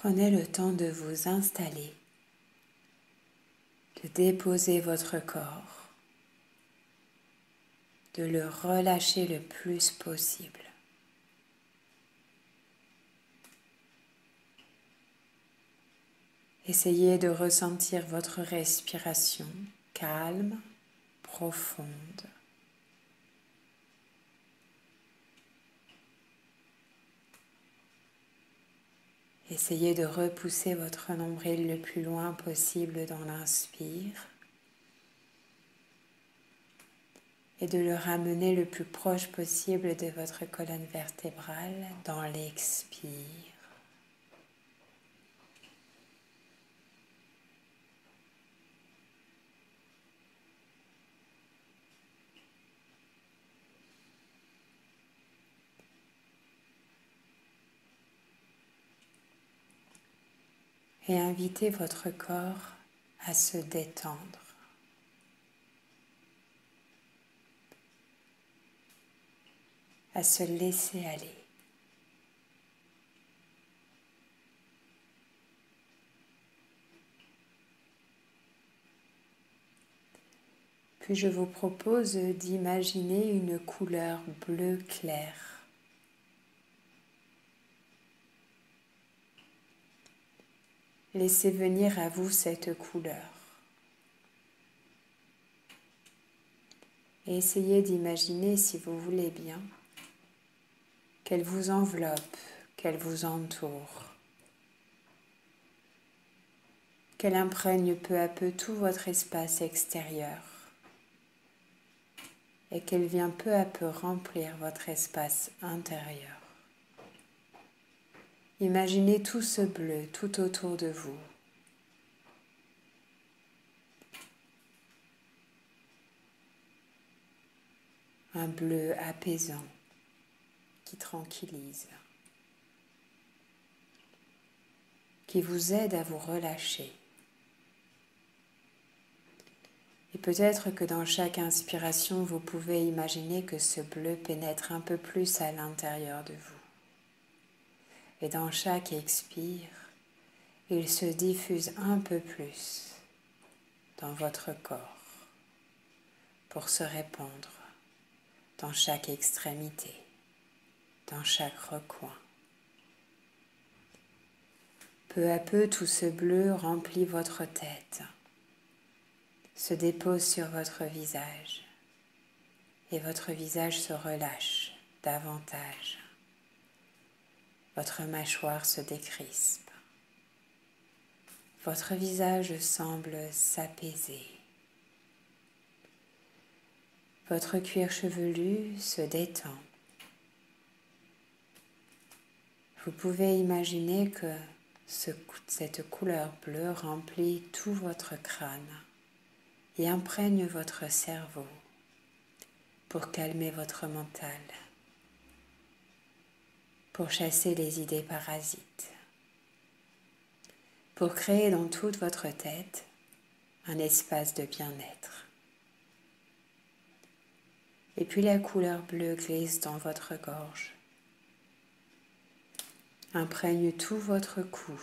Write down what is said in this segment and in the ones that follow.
Prenez le temps de vous installer, de déposer votre corps, de le relâcher le plus possible. Essayez de ressentir votre respiration calme, profonde. Essayez de repousser votre nombril le plus loin possible dans l'inspire et de le ramener le plus proche possible de votre colonne vertébrale dans l'expire. Et invitez votre corps à se détendre, à se laisser aller. Puis je vous propose d'imaginer une couleur bleu clair. Laissez venir à vous cette couleur. Et essayez d'imaginer, si vous voulez bien, qu'elle vous enveloppe, qu'elle vous entoure, qu'elle imprègne peu à peu tout votre espace extérieur et qu'elle vient peu à peu remplir votre espace intérieur. Imaginez tout ce bleu tout autour de vous. Un bleu apaisant qui tranquillise, qui vous aide à vous relâcher. Et peut-être que dans chaque inspiration, vous pouvez imaginer que ce bleu pénètre un peu plus à l'intérieur de vous. Et dans chaque expire, il se diffuse un peu plus dans votre corps pour se répandre dans chaque extrémité, dans chaque recoin. Peu à peu, tout ce bleu remplit votre tête, se dépose sur votre visage et votre visage se relâche davantage. Votre mâchoire se décrispe. Votre visage semble s'apaiser. Votre cuir chevelu se détend. Vous pouvez imaginer que cette couleur bleue remplit tout votre crâne et imprègne votre cerveau pour calmer votre mental, pour chasser les idées parasites, pour créer dans toute votre tête un espace de bien-être. Et puis la couleur bleue glisse dans votre gorge, imprègne tout votre cou,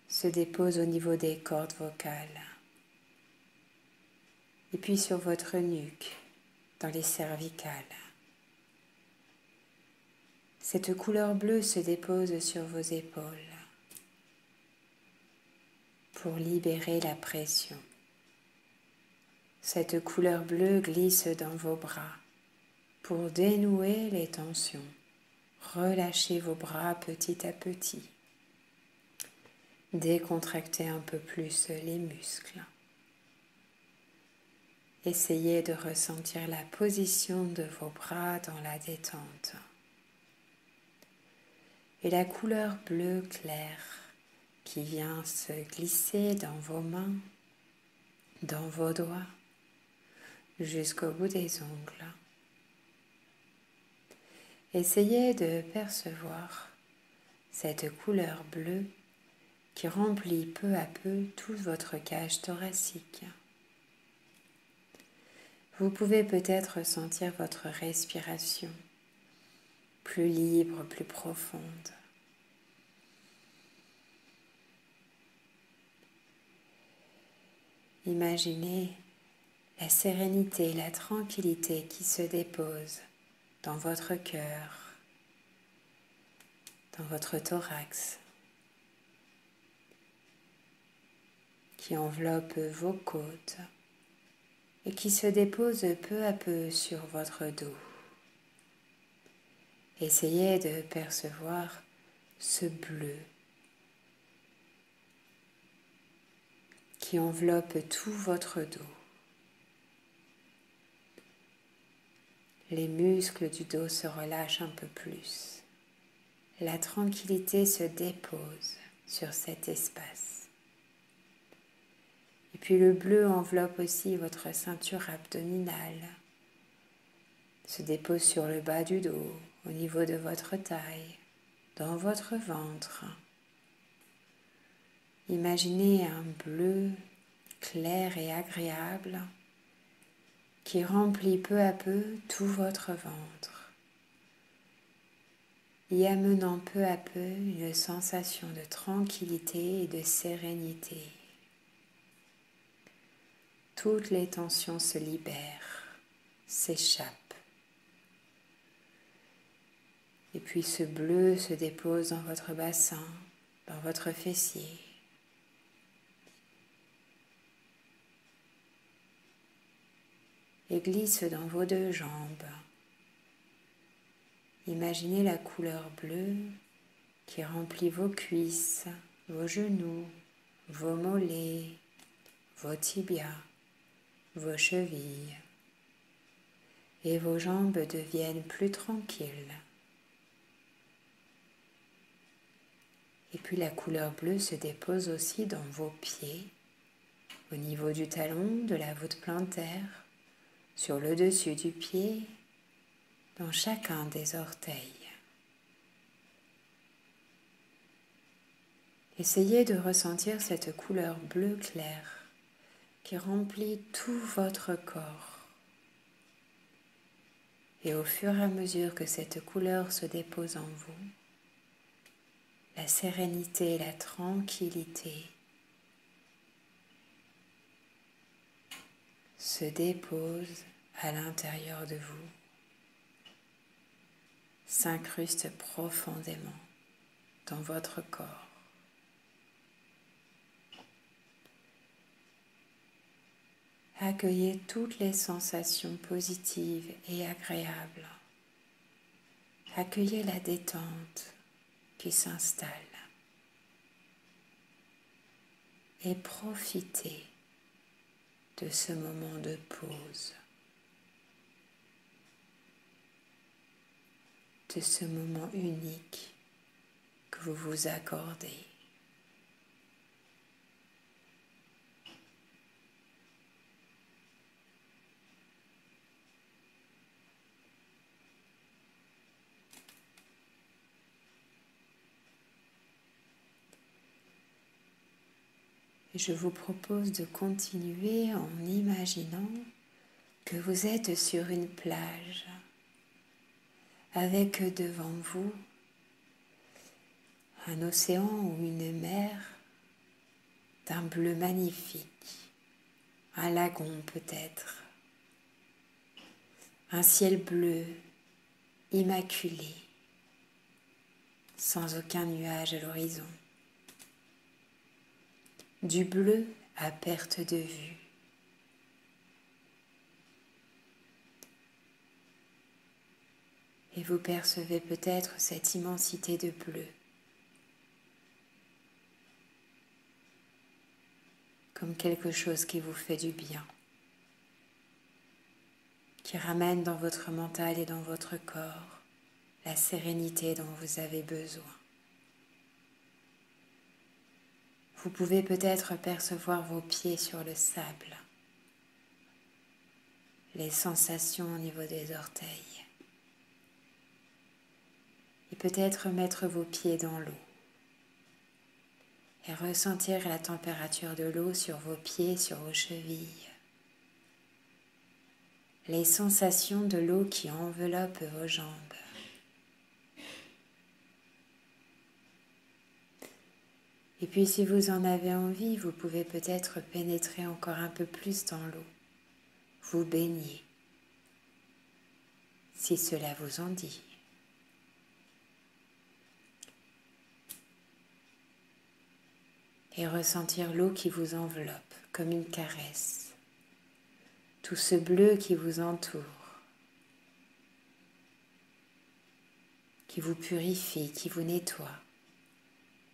se dépose au niveau des cordes vocales, et puis sur votre nuque, dans les cervicales. Cette couleur bleue se dépose sur vos épaules pour libérer la pression. Cette couleur bleue glisse dans vos bras pour dénouer les tensions. Relâchez vos bras petit à petit. Décontractez un peu plus les muscles. Essayez de ressentir la position de vos bras dans la détente. Et la couleur bleu clair qui vient se glisser dans vos mains, dans vos doigts, jusqu'au bout des ongles. Essayez de percevoir cette couleur bleue qui remplit peu à peu toute votre cage thoracique. Vous pouvez peut-être sentir votre respiration plus libre, plus profonde. Imaginez la sérénité, la tranquillité qui se dépose dans votre cœur, dans votre thorax, qui enveloppe vos côtes et qui se dépose peu à peu sur votre dos. Essayez de percevoir ce bleu qui enveloppe tout votre dos. Les muscles du dos se relâchent un peu plus. La tranquillité se dépose sur cet espace. Et puis le bleu enveloppe aussi votre ceinture abdominale, se dépose sur le bas du dos, au niveau de votre taille, dans votre ventre. Imaginez un bleu clair et agréable qui remplit peu à peu tout votre ventre, y amenant peu à peu une sensation de tranquillité et de sérénité. Toutes les tensions se libèrent, s'échappent. Et puis ce bleu se dépose dans votre bassin, dans votre fessier. Et glisse dans vos deux jambes. Imaginez la couleur bleue qui remplit vos cuisses, vos genoux, vos mollets, vos tibias, vos chevilles. Et vos jambes deviennent plus tranquilles. Et puis la couleur bleue se dépose aussi dans vos pieds, au niveau du talon, de la voûte plantaire, sur le dessus du pied, dans chacun des orteils. Essayez de ressentir cette couleur bleu clair qui remplit tout votre corps. Et au fur et à mesure que cette couleur se dépose en vous, la sérénité et la tranquillité se déposent à l'intérieur de vous, s'incrustent profondément dans votre corps. Accueillez toutes les sensations positives et agréables. Accueillez la détente qui s'installe et profitez de ce moment de pause, de ce moment unique que vous vous accordez. Et je vous propose de continuer en imaginant que vous êtes sur une plage avec devant vous un océan ou une mer d'un bleu magnifique, un lagon peut-être, un ciel bleu immaculé, sans aucun nuage à l'horizon. Du bleu à perte de vue. Et vous percevez peut-être cette immensité de bleu comme quelque chose qui vous fait du bien, qui ramène dans votre mental et dans votre corps la sérénité dont vous avez besoin. Vous pouvez peut-être percevoir vos pieds sur le sable, les sensations au niveau des orteils, et peut-être mettre vos pieds dans l'eau et ressentir la température de l'eau sur vos pieds, sur vos chevilles, les sensations de l'eau qui enveloppe vos jambes. Et puis si vous en avez envie, vous pouvez peut-être pénétrer encore un peu plus dans l'eau, vous baigner, si cela vous en dit. Et ressentir l'eau qui vous enveloppe comme une caresse, tout ce bleu qui vous entoure, qui vous purifie, qui vous nettoie,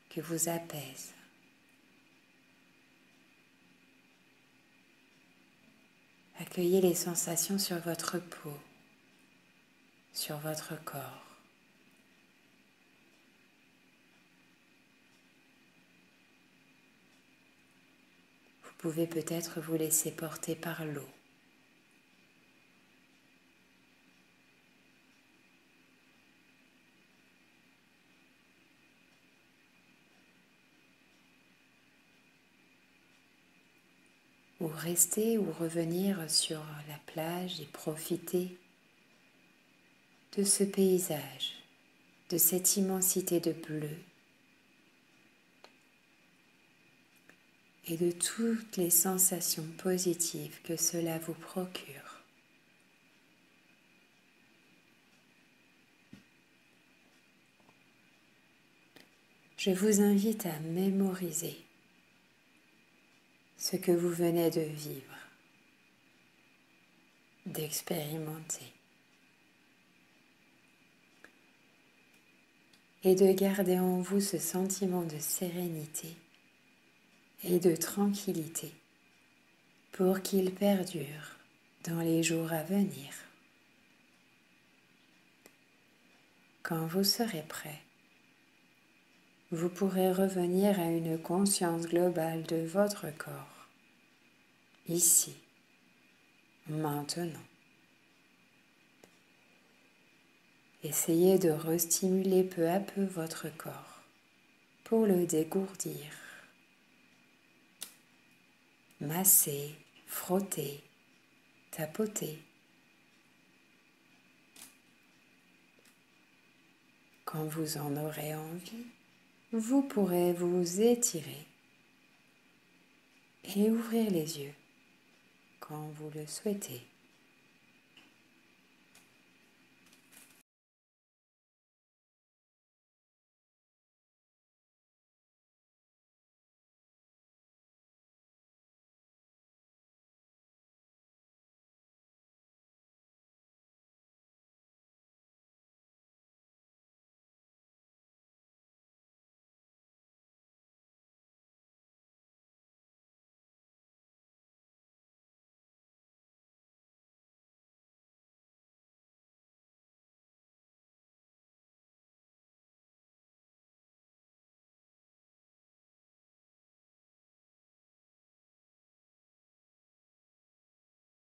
qui vous apaise. Accueillez les sensations sur votre peau, sur votre corps. Vous pouvez peut-être vous laisser porter par l'eau. Ou rester ou revenir sur la plage et profiter de ce paysage, de cette immensité de bleu et de toutes les sensations positives que cela vous procure. Je vous invite à mémoriser ce que vous venez de vivre, d'expérimenter, et de garder en vous ce sentiment de sérénité et de tranquillité pour qu'il perdure dans les jours à venir. Quand vous serez prêt, vous pourrez revenir à une conscience globale de votre corps, ici, maintenant. Essayez de restimuler peu à peu votre corps pour le dégourdir. Masser, frotter, tapoter. Quand vous en aurez envie, vous pourrez vous étirer et ouvrir les yeux quand vous le souhaitez.